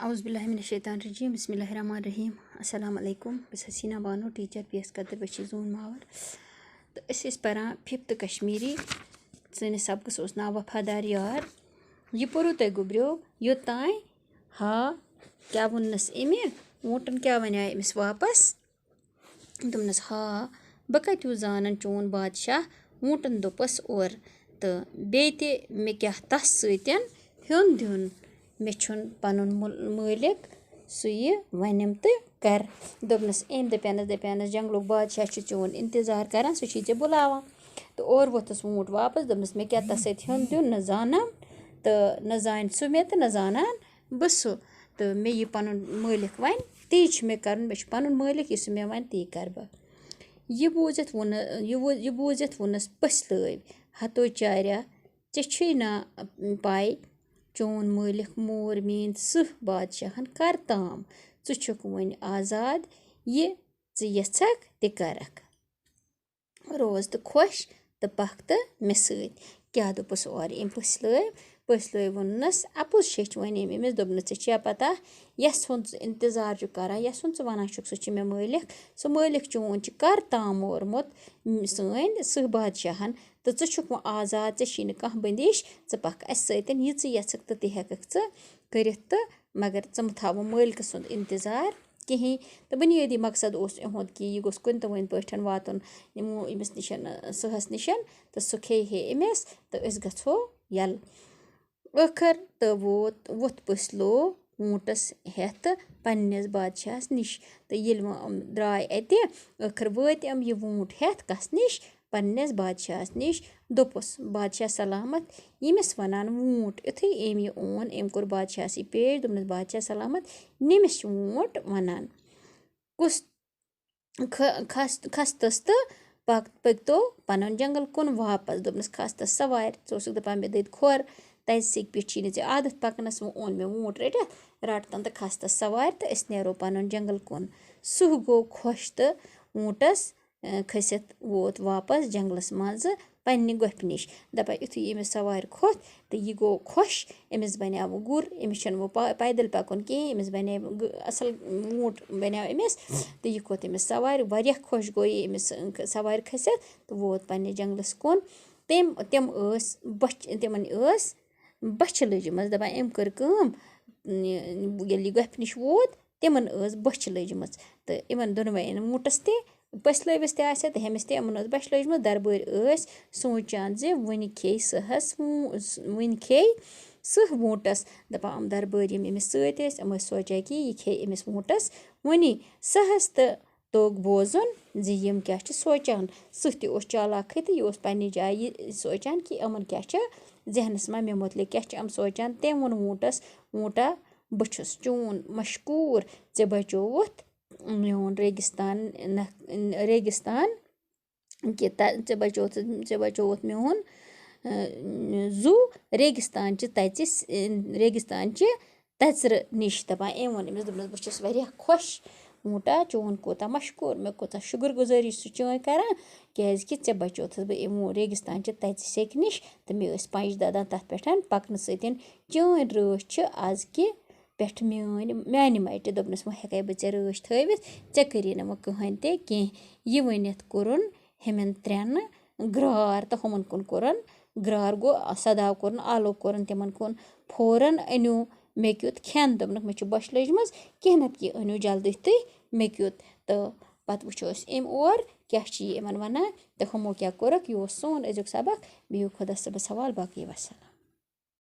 औज़ुबिल्लाहिमिनश्शैतानिर्रजीम बिस्मिल्लाहिर्रहमानिर्रहीम अस्सलाम वालेकुम बस हसीना बानो टीचर PS कदर बशी जून मावर तो अस परान 5th कश्मीरी सैनिस सबकस ओस नाव वफादार यार यह पोरू तय गुब्रियो योतान हा क्या वोनस अमे ऊँटन क्या वनाय अमिस वापस दोपनस हा बह कत जान चोन बादशाह ऊँटन दोपस और तो बे ते मे क्या तस सतन हेन दिन मे छुन पनुन मालिक सु वनम तो कर दोपनस अम दपानस जंगलुक बादशाह चोन इंतजार करान सु चे बुलावान तो और वोथस ऊँट वापस दोपनस मे क्या तस हेन दिन न जानम तो न जान सु मे तो न जानान बह सु तो मे यह पनुन मालिक वन ती मे कर मे पनुन मालिक यह मे वन ती कर बह यह बूझित वोनस पस लैब हतो चार्या चे ना पाई चोन मालिक मोर मीन सह बादशाहन कर ताम छुक वन आज़ाद यह यछक ते करक रोज तो खुश तो पख तो मे सत क्या दोपस और अम पस लैब वोनस अपुज शेच वन अमिस दोपनस चे पता यस हुंद इंतजार करान यस हुंद वनान सह मे मालिक चोन कर ताम मोरमुत सन सह बादशाहन तो छुक वो आज़ाद ची कह बंदिश पख अस सतन यह यछक तो ती हेक कर तो मगर थाव मालिक सुंद इंतजार कहें तो बुनियादी मकसद उस इहुंद कि यह गोस कुन वन पे वातन अमिस निशन सहस निशन तो सह खे अमिस तो अस गो यल ٲखर तो वोथ पसलो ऊँटस हेथ पन्नस बादशाहस निश तो ये द्राय अति ٲखर वत यह ऊँट हेथ कस निश पन्नस बादशाहस निश दोपस बादशाह सलामत यमिस वनान ऊँट युथै अम यह ओन अम कोर बादशाहस पेश दोपनस बादशाह सलामत निमिस ऊँट वनान कुस खस्तस तो पकतो पन जंगल कुन वापस दोपनस खस्तस सवार स दपान मे दत खोर तज सिक पे चे आदत पकनस वो ओन मे ऊँट रटतन तो खस्तस सवार तो अस नेरो पन जंगल कुन सह गो खुश तो ऊँटस खसित वोत वापस जंगलस मज पन्ने गोफ निश दपा युथै अमिस सवार खोत तो यह गो खुश अमिस बनो गुर अमिस वो पैदल पकुन कहें अमिस बने असल ऊँट बनो अमिस तो यह खोत अमिस सवार वारिया खुश गो यह अमिस सवार खसित तो वोत पन्ने जंगलस कुन तिमन बछ लजमज दपान अम कर कम ये गोफ निश वोत तिमन बछ लजमज तो इन दोनवन ऊँटस ते पस लैबिस ते आसे तो हेमिस ते यमन बछ लजमज दरबार सोचान जे वन खे सह ऊँटस दपान हम दरबार अमिस सत यम सोचा कि यह खे अमिस ऊँटस वनी सहस तो तोग बोजन जी यम क्या सोचान सह ते चालाक तो यह पन्ने जाय सोचान कि यमन क्या जहनस मे मुतलिक क्या सोचान तम वोन ऊँटस ऊँटा बहुस चोन मशकूर ऐ बचोवुत मोन रेगिस्तान कि ऐ बचोवुत मोन जू रेगिस्तान तचर निश दपान अम वोन अमिस दोपनस बहुस वारिया खुश ऊँटा चोन कोता मशकूर मे कोता शुक्र गुजारी सह चाय करान क्या कि ऐ बचोथस बह यमो रेगिस्तान तच सेक निश तो मे पंच ददान तथ पे पकन सतन चान रच आज कि पे माने मटि दोपनस वो हेकै बह ऐ रच थवित ऐ करी ना वो कहन ते कह यह वनित कोरन हेमन त्रेन ग्रार तो हमन कुन कोरन ग्रार गो सदाव कोरन आलो कोरन तिमन कुन फौरन अनु मे क्युत खेन दोपनक मे बश लजमज कह नत कि अनु जल्दी तुम मे क्युत तो पत वो अम और क्या वन वनान तो हमो क्या कोरक यह सोन अजुक सबक बिहु खुदा सबस हवाल बाकी वसलम।